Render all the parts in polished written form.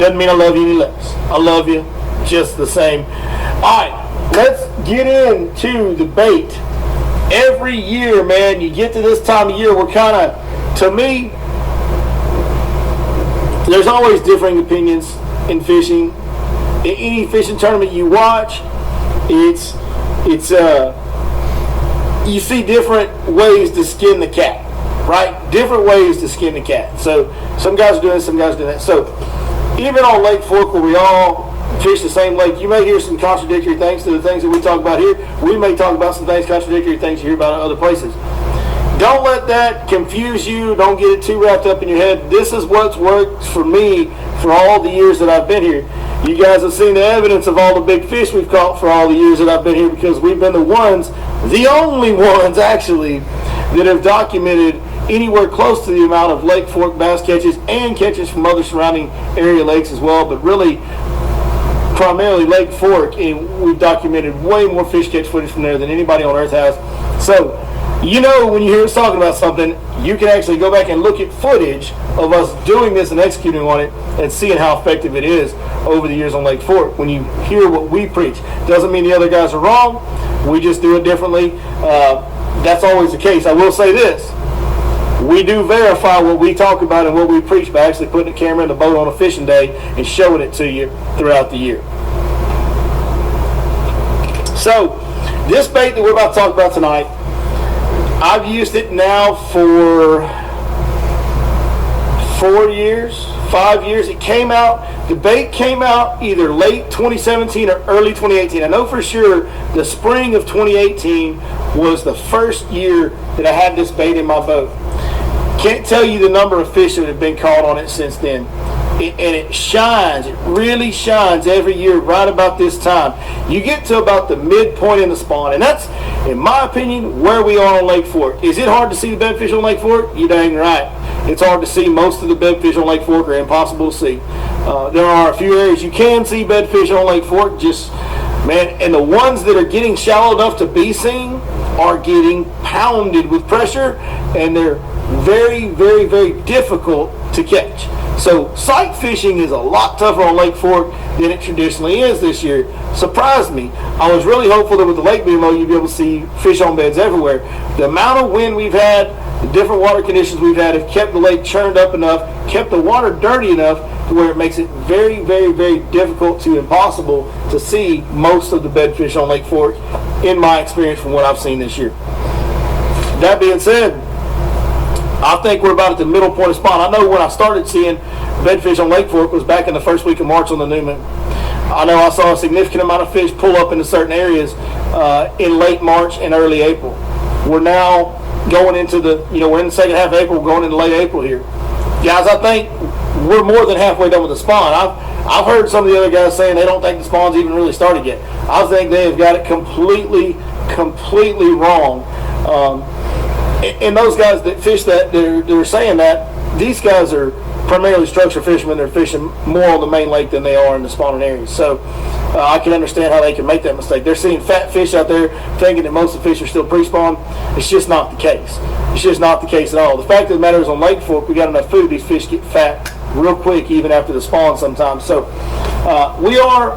Doesn't mean I love you any less. I love you just the same. All right, let's get into the bait. Every year, man, you get to this time of year, we're kind of, to me, there's always differing opinions in fishing. In any fishing tournament you watch, it's you see different ways to skin the cat, right? Different ways to skin the cat. So some guys are doing this, some guys are doing that. So even on Lake Fork, where we all fish the same lake, you may hear some contradictory things to the things that we talk about here. We may talk about some things, contradictory things you hear about in other places. Don't let that confuse you. Don't get it too wrapped up in your head. This is what's worked for me for all the years that I've been here. You guys have seen the evidence of all the big fish we've caught for all the years that I've been here, because we've been the only ones actually, that have documented anywhere close to the amount of Lake Fork bass catches and catches from other surrounding area lakes as well, but really primarily Lake Fork, and we've documented way more fish catch footage from there than anybody on earth has. So you know, when you hear us talking about something, you can actually go back and look at footage of us doing this and executing on it and seeing how effective it is over the years on Lake Fork. When you hear what we preach, doesn't mean the other guys are wrong. We just do it differently. That's always the case. I will say this. We do verify what we talk about and what we preach by actually putting a camera in the boat on a fishing day and showing it to you throughout the year. So, this bait that we're about to talk about tonight, I've used it now for 4 years, 5 years. It came out, the bait came out either late 2017 or early 2018. I know for sure the spring of 2018 was the first year that I had this bait in my boat. Can't tell you the number of fish that have been caught on it since then. And it shines, it really shines every year right about this time. You get to about the midpoint in the spawn, and that's, in my opinion, where we are on Lake Fork. Is it hard to see the bedfish on Lake Fork? You dang right. It's hard to see. Most of the bedfish on Lake Fork are impossible to see. There are a few areas you can see bedfish on Lake Fork, just, man, and the ones that are getting shallow enough to be seen are getting pounded with pressure, and they're very, very, very difficult to catch. So sight fishing is a lot tougher on Lake Fork than it traditionally is this year. Surprised me. I was really hopeful that with the lake being low, you'd be able to see fish on beds everywhere. The amount of wind we've had, the different water conditions we've had have kept the lake churned up enough, kept the water dirty enough to where it makes it very, very, very difficult to impossible to see most of the bedfish on Lake Fork, in my experience from what I've seen this year. That being said, I think we're about at the middle point of spawn. I know when I started seeing bedfish on Lake Fork was back in the first week of March on the new moon. I know I saw a significant amount of fish pull up into certain areas in late March and early April. We're now going into we're in the second half of April, we're going into late April here. Guys, I think we're more than halfway done with the spawn. I've heard some of the other guys saying they don't think the spawn's even really started yet. I think they have got it completely wrong. And those guys that fish that, they're saying that, these guys are primarily structure fishermen. They're fishing more on the main lake than they are in the spawning areas. So I can understand how they can make that mistake. They're seeing fat fish out there thinking that most of the fish are still pre-spawn. It's just not the case. It's just not the case at all. The fact of the matter is on Lake Fork, we got enough food. These fish get fat real quick even after the spawn sometimes. So we are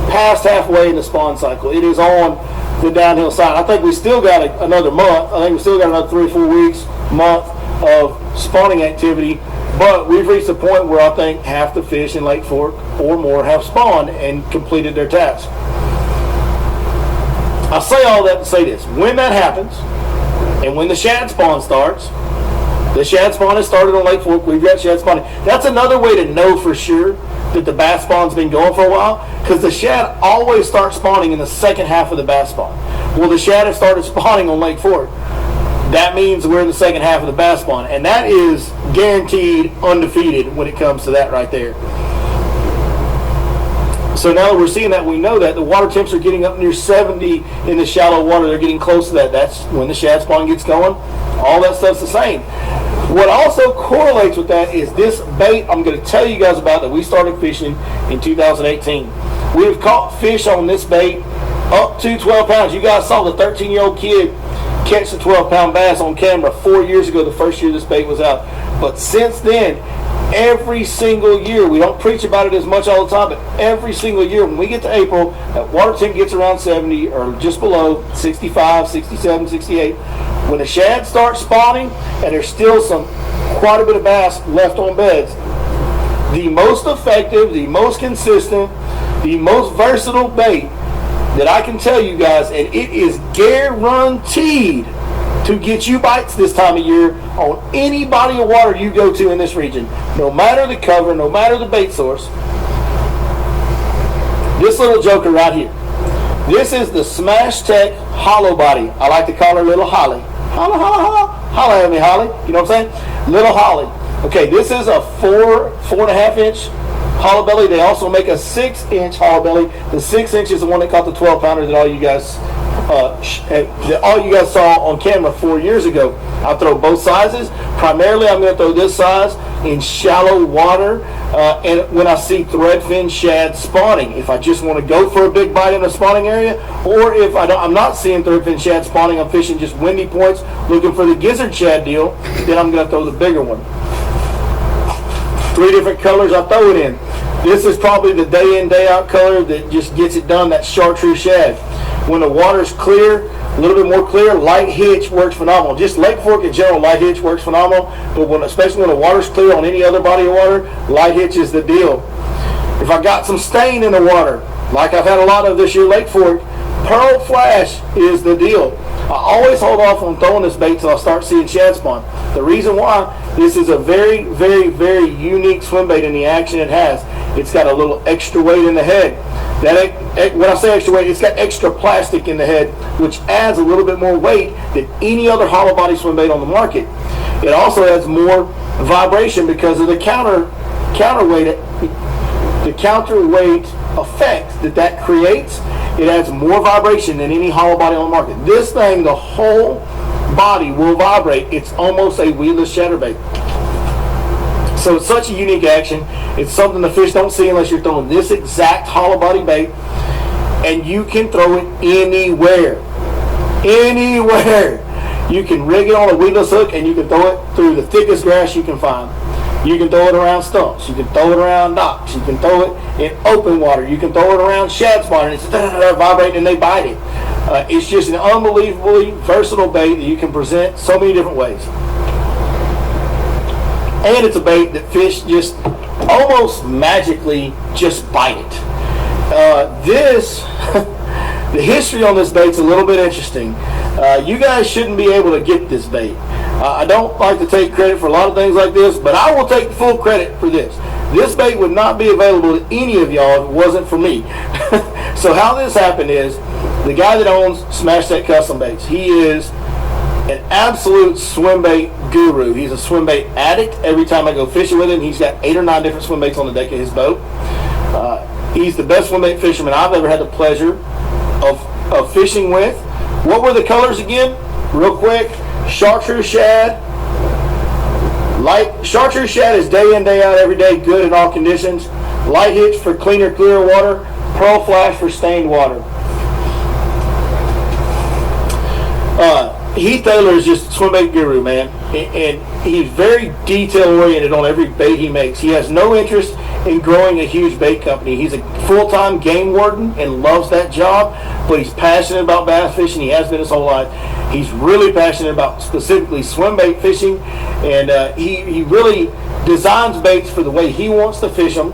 past halfway in the spawn cycle. It is on the downhill side. I think we still got another month. I think we still got another 3 or 4 weeks, month of spawning activity. But we've reached a point where I think half the fish in Lake Fork or more have spawned and completed their task. I say all that to say this. When that happens, and when the shad spawn starts, the shad spawn has started on Lake Fork. We've got shad spawning. That's another way to know for sure that the bass spawn's been going for a while, because the shad always start spawning in the second half of the bass spawn. Well, the shad have started spawning on Lake Fork. That means we're in the second half of the bass spawn, and that is guaranteed undefeated when it comes to that right there. So now that we're seeing that, we know that the water temps are getting up near 70 in the shallow water. They're getting close to that. That's when the shad spawn gets going. All that stuff's the same. What also correlates with that is this bait I'm going to tell you guys about that we started fishing in 2018. We have caught fish on this bait up to 12 pounds. You guys saw the 13-year-old kid catch the 12-pound bass on camera 4 years ago, the first year this bait was out. But since then, every single year, we don't preach about it as much all the time, but every single year when we get to April, that water temp gets around 70 or just below 65, 67, 68. When the shad starts spawning and there's still quite a bit of bass left on beds, the most effective, the most consistent, the most versatile bait that I can tell you guys, and it is guaranteed to get you bites this time of year on any body of water you go to in this region, no matter the cover, no matter the bait source. This little joker right here. This is the Smash Tech Hollow Body. I like to call her Little Holly. Holla, holla, holla. Holla at me, Holly. You know what I'm saying? Little Holly. Okay, this is a 4.5 inch hollow belly. They also make a 6-inch hollow belly. The 6-inch is the one that caught the 12-pounder that all you guys saw on camera 4 years ago. I'll throw both sizes. Primarily, I'm going to throw this size in shallow water, and when I see threadfin shad spawning. If I just want to go for a big bite in a spawning area, or if I'm not seeing threadfin shad spawning, I'm fishing just windy points, looking for the gizzard shad deal, then I'm going to throw the bigger one. 3 different colors I throw it in. This is probably the day in, day out color that just gets it done, that chartreuse shad. When the water's clear, a little bit more clear, light hitch works phenomenal. Just Lake Fork in general, light hitch works phenomenal, but especially when the water's clear on any other body of water, light hitch is the deal. If I got some stain in the water, like I've had a lot of this year, Lake Fork, Pearl Flash is the deal. I always hold off on throwing this bait till I start seeing shad spawn. The reason why, this is a very, very, very unique swim bait in the action it has. It's got a little extra weight in the head. When I say extra weight, it's got extra plastic in the head, which adds a little bit more weight than any other hollow body swim bait on the market. It also adds more vibration because of the counterweight effect that creates. It adds more vibration than any hollow body on the market. This thing, the whole body will vibrate. It's almost a weedless chatterbait. So it's such a unique action. It's something the fish don't see unless you're throwing this exact hollow body bait, and you can throw it anywhere. Anywhere. You can rig it on a weedless hook and you can throw it through the thickest grass you can find. You can throw it around stumps. You can throw it around docks. You can throw it in open water. You can throw it around shad spawn, and it's vibrating and they bite it. It's just an unbelievably versatile bait that you can present so many different ways. And it's a bait that fish just almost magically just bite it. The history on this bait's a little bit interesting. You guys shouldn't be able to get this bait. I don't like to take credit for a lot of things like this, but I will take full credit for this. This bait would not be available to any of y'all if it wasn't for me. So how this happened is, the guy that owns Smash Tech Custom Baits, he is an absolute swim bait guru. He's a swim bait addict. Every time I go fishing with him, he's got 8 or 9 different swim baits on the deck of his boat. He's the best swim bait fisherman I've ever had the pleasure of fishing with. What were the colors again? Real quick. Chartreuse shad. Chartreuse shad is day in, day out, every day, good in all conditions. Light hitch for cleaner, clear water. Pearl Flash for stained water. Heath Taylor is just a swim bait guru, man, and he's very detail oriented on every bait he makes. He has no interest in growing a huge bait company. He's a full-time game warden and loves that job, but he's passionate about bass fishing. He has been his whole life. He's really passionate about specifically swim bait fishing, and he really designs baits for the way he wants to fish them,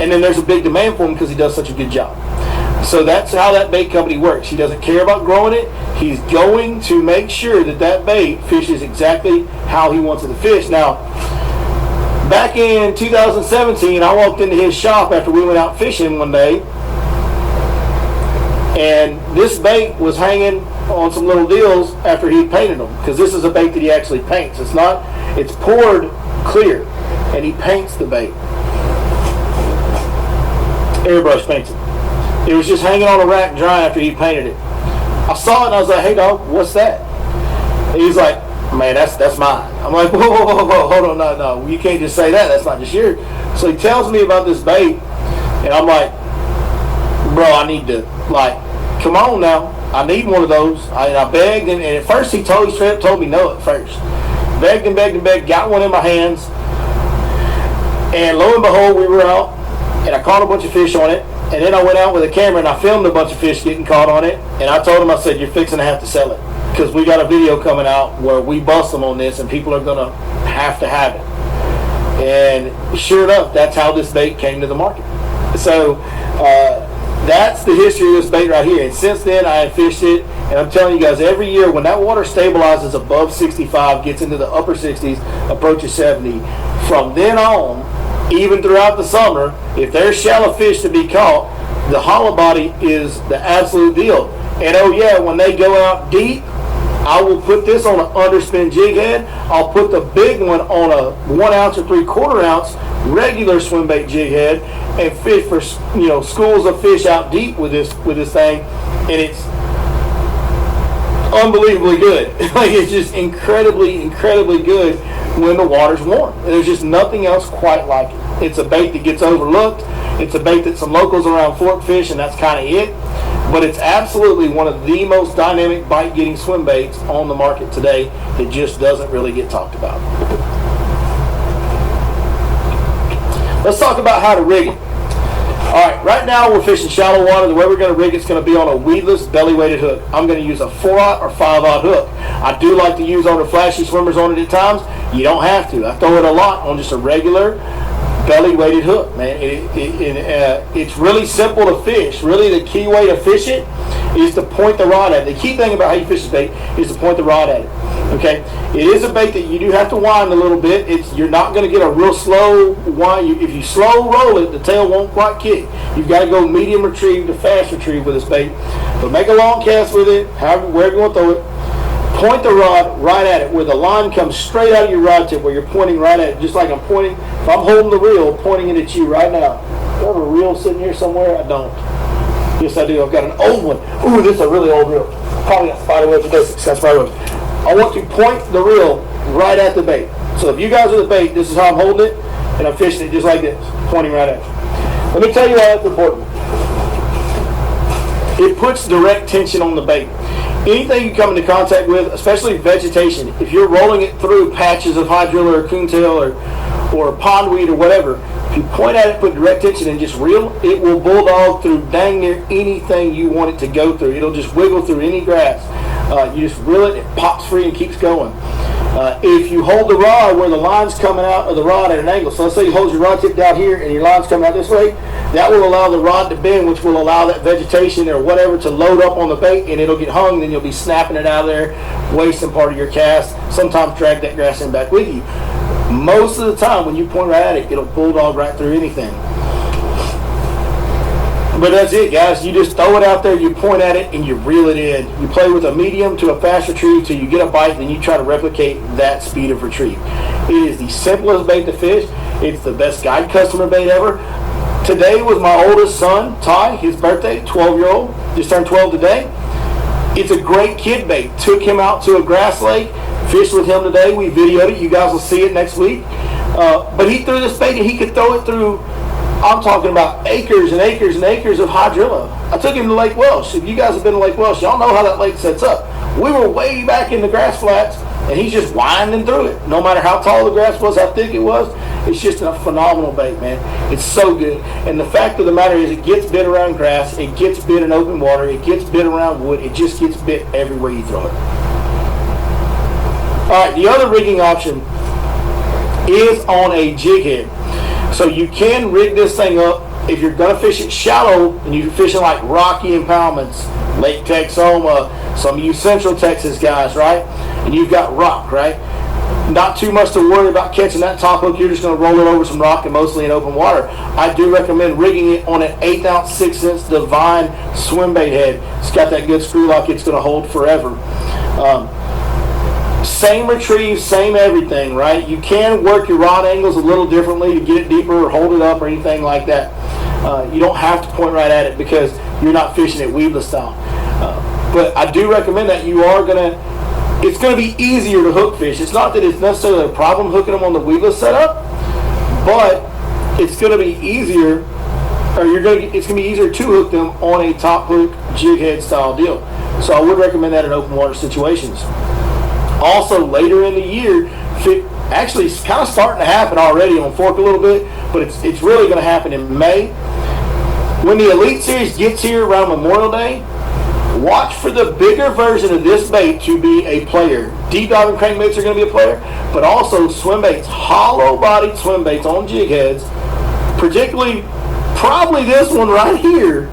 and then there's a big demand for them because he does such a good job. So that's how that bait company works. He doesn't care about growing it. He's going to make sure that that bait fishes exactly how he wants it to fish. Now, back in 2017, I walked into his shop after we went out fishing one day, and this bait was hanging on some little deals after he painted them, because this is a bait that he actually paints. It's poured clear, and he paints the bait. Airbrush paints it. It was just hanging on a rack dry after he painted it. I saw it and I was like, "Hey dog, what's that?" And he's like, "Man, that's mine." I'm like, whoa, hold on, no, you can't just say that. That's not just yours. So he tells me about this bait, and I'm like, "Bro, I need to, come on now. I need one of those." I begged, and at first he straight up told me no at first. Begged and begged and begged, got one in my hands. And lo and behold, we were out, and I caught a bunch of fish on it. And then I went out with a camera and I filmed a bunch of fish getting caught on it. And I told him, I said, you're fixing to have to sell it, because we got a video coming out where we bust them on this, and people are going to have it. And sure enough, that's how this bait came to the market. So that's the history of this bait right here. And since then, I have fished it. And I'm telling you guys, every year when that water stabilizes above 65, gets into the upper 60s, approaches 70, from then on, even throughout the summer, if there's shallow fish to be caught, the hollow body is the absolute deal. And oh yeah, when they go out deep, I will put this on an underspin jig head. I'll put the big one on a 1 ounce or 3/4 ounce regular swim bait jig head, and fish for schools of fish out deep with this thing, and it's unbelievably good. Like, it's just incredibly good when the water's warm. There's just nothing else quite like it. It's a bait that gets overlooked. It's a bait that some locals around Fork fish, and that's kind of it. But it's absolutely one of the most dynamic bite-getting swim baits on the market today that just doesn't really get talked about. Let's talk about how to rig it. All right, right now we're fishing shallow water. The way we're going to rig it's going to be on a weedless belly-weighted hook. I'm going to use a 4/0 or 5/0 hook. I do like to use on the flashy swimmers on it at times. You don't have to. I throw it a lot on just a regular belly-weighted hook, man. It's really simple to fish. Really, the key way to fish it is to point the rod at it. The key thing about how you fish this bait is to point the rod at it. Okay, it is a bait that you do have to wind a little bit. You're not going to get a real slow wind. If you slow roll it, the tail won't quite kick. You've got to go medium retrieve to fast retrieve with this bait. But make a long cast with it, wherever you want to throw it. Point the rod right at it, where the line comes straight out of your rod tip, where you're pointing right at it, just like I'm pointing. If I'm holding the reel, pointing it at you right now. Do I have a reel sitting here somewhere? I don't. Yes, I do. I've got an old one. Ooh, this is a really old reel. Probably got Spiderweb for basics. That's Spiderweb. I want to point the reel right at the bait. So if you guys are the bait, this is how I'm holding it, and I'm fishing it just like this, pointing right at it. Let me tell you why that's important. It puts direct tension on the bait. Anything you come into contact with, especially vegetation, if you're rolling it through patches of hydrilla or coontail or pondweed or whatever, if you point at it, put direct tension and just reel, it will bulldog through dang near anything you want it to go through. It'll just wiggle through any grass. You just reel it, it pops free and keeps going. If you hold the rod where the line's coming out of the rod at an angle, so let's say you hold your rod tip down here and your line's coming out this way, that will allow the rod to bend, which will allow that vegetation or whatever to load up on the bait, and it'll get hung. Then you'll be snapping it out of there, wasting part of your cast, sometimes drag that grass in back with you. Most of the time when you point right at it, it'll bulldog right through anything. But that's it, guys. You just throw it out there, you point at it, and you reel it in. You play with a medium to a fast retrieve till you get a bite, and then you try to replicate that speed of retrieve. It is the simplest bait to fish. It's the best guide customer bait ever. Today was my oldest son, Ty, his birthday, 12-year-old. Just turned 12 today. It's a great kid bait. Took him out to a grass lake, fished with him today. We videoed it. You guys will see it next week. But he threw this bait, and he could throw it through, I'm talking about acres and acres and acres of hydrilla. I took him to Lake Welsh. If you guys have been to Lake Welsh, y'all know how that lake sets up. We were way back in the grass flats, and he's just winding through it. No matter how tall the grass was, how thick it was, it's just a phenomenal bait, man. It's so good. And the fact of the matter is, it gets bit around grass, it gets bit in open water, it gets bit around wood, it just gets bit everywhere you throw it. All right, the other rigging option is on a jig head. So you can rig this thing up if you're going to fish it shallow and you're fishing like rocky impoundments, Lake Texoma, some of you Central Texas guys, right? And you've got rock, right? Not too much to worry about catching that top hook. You're just going to roll it over some rock and mostly in open water. I do recommend rigging it on an 1/8 ounce, 6 inch Divine swim bait head. It's got that good screw lock. It's going to hold forever. Same retrieve, same everything, right? You can work your rod angles a little differently to get it deeper or hold it up or anything like that. You don't have to point right at it because you're not fishing it weedless style. But I do recommend that it's going to be easier to hook fish. It's not that it's necessarily a problem hooking them on the weedless setup, but it's going to be easier, it's going to be easier to hook them on a top hook jig head style deal. So I would recommend that in open water situations. Also, later in the year, actually it's kind of starting to happen already on Fork a little bit, but it's really going to happen in May. When the Elite Series gets here around Memorial Day, watch for the bigger version of this bait to be a player. Deep diving crankbaits are going to be a player, but also swim baits, hollow-bodied swim baits on jig heads, particularly probably this one right here,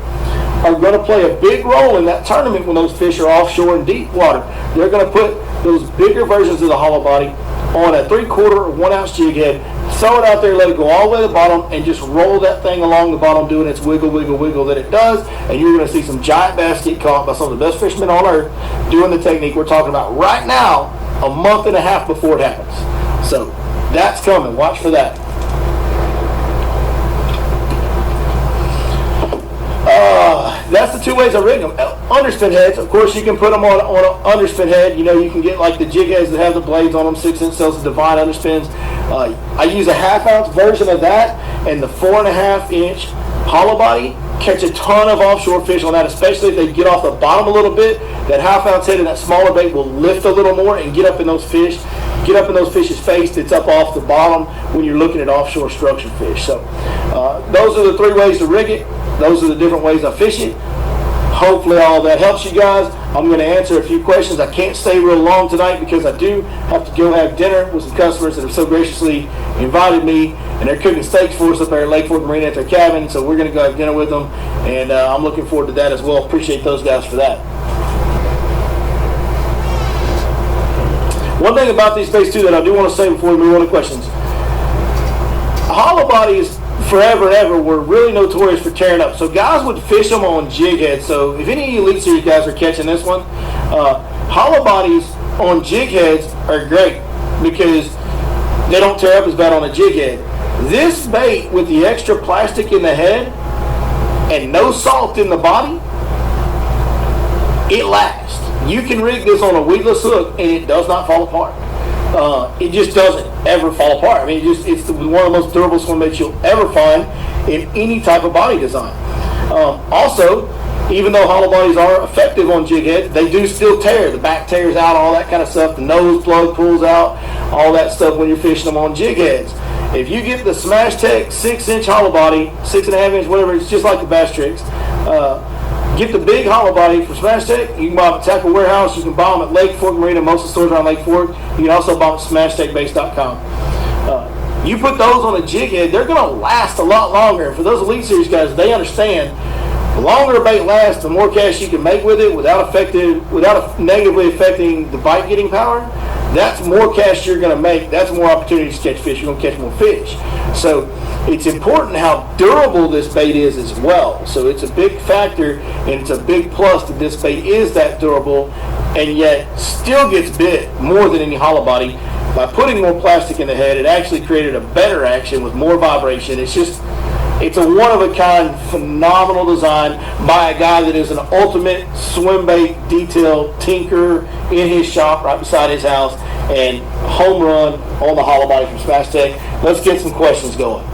are going to play a big role in that tournament when those fish are offshore in deep water. They're going to put those bigger versions of the hollow body on a 3/4 or 1 ounce jig head, throw it out there, let it go all the way to the bottom, and just roll that thing along the bottom doing its wiggle, wiggle, wiggle that it does, and you're going to see some giant bass get caught by some of the best fishermen on earth doing the technique we're talking about right now, a month and a half before it happens. So that's coming. Watch for that. That's the two ways I rig them. Underspin heads, of course, you can put them on an underspin head. You know, you can get like the jig heads that have the blades on them, 6-inch cells of Divine underspins. I use a 1/2 ounce version of that, and the 4.5-inch hollow body catch a ton of offshore fish on that, especially if they get off the bottom a little bit. That 1/2 ounce head and that smaller bait will lift a little more and get up in those fish, get up in those fish's face that's up off the bottom when you're looking at offshore structured fish. So those are the 3 ways to rig it. Those are the different ways I fish it. Hopefully all that helps you guys. I'm going to answer a few questions. I can't stay real long tonight because I do have to go have dinner with some customers that have so graciously invited me, and they're cooking steaks for us up there at Lake Fork Marina at their cabin, so we're going to go have dinner with them, and I'm looking forward to that as well. Appreciate those guys for that. One thing about these baits too that I do want to say before we move on to questions. Hollow bodies forever and ever were really notorious for tearing up. So guys would fish them on jig heads. So if any Elite Series guys are catching this one, hollow bodies on jig heads are great because they don't tear up as bad on a jig head. This bait with the extra plastic in the head and no salt in the body, it lasts. You can rig this on a weedless hook and it does not fall apart. It just doesn't ever fall apart. I mean, it's one of the most durable swim baits you'll ever find in any type of body design. Also, even though hollow bodies are effective on jig heads, they do still tear. The back tears out, all that kind of stuff. The nose plug pulls out, all that stuff when you're fishing them on jig heads. If you get the Smash Tech 6-inch hollow body, 6.5-inch, whatever, it's just like the Bass Tricks. Get the big hollow body from Smash Tech. You can buy them at Tackle Warehouse. You can buy them at Lake Fork Marina. Most of the stores around Lake Fork. You can also buy them at SmashTechBase.com. You put those on a jig head, they're going to last a lot longer. For those Elite Series guys, they understand the longer a bait lasts, the more cash you can make with it without negatively affecting the bite getting power. That's more cash you're going to make. That's more opportunities to catch fish. You're going to catch more fish. So it's important how durable this bait is as well. So it's a big factor, and it's a big plus that this bait is that durable and yet still gets bit more than any hollow body. By putting more plastic in the head, it actually created a better action with more vibration. It's a one-of-a-kind, phenomenal design by a guy that is an ultimate swim bait detail tinker in his shop right beside his house, and home run on the hollow body from Smash Tech. Let's get some questions going.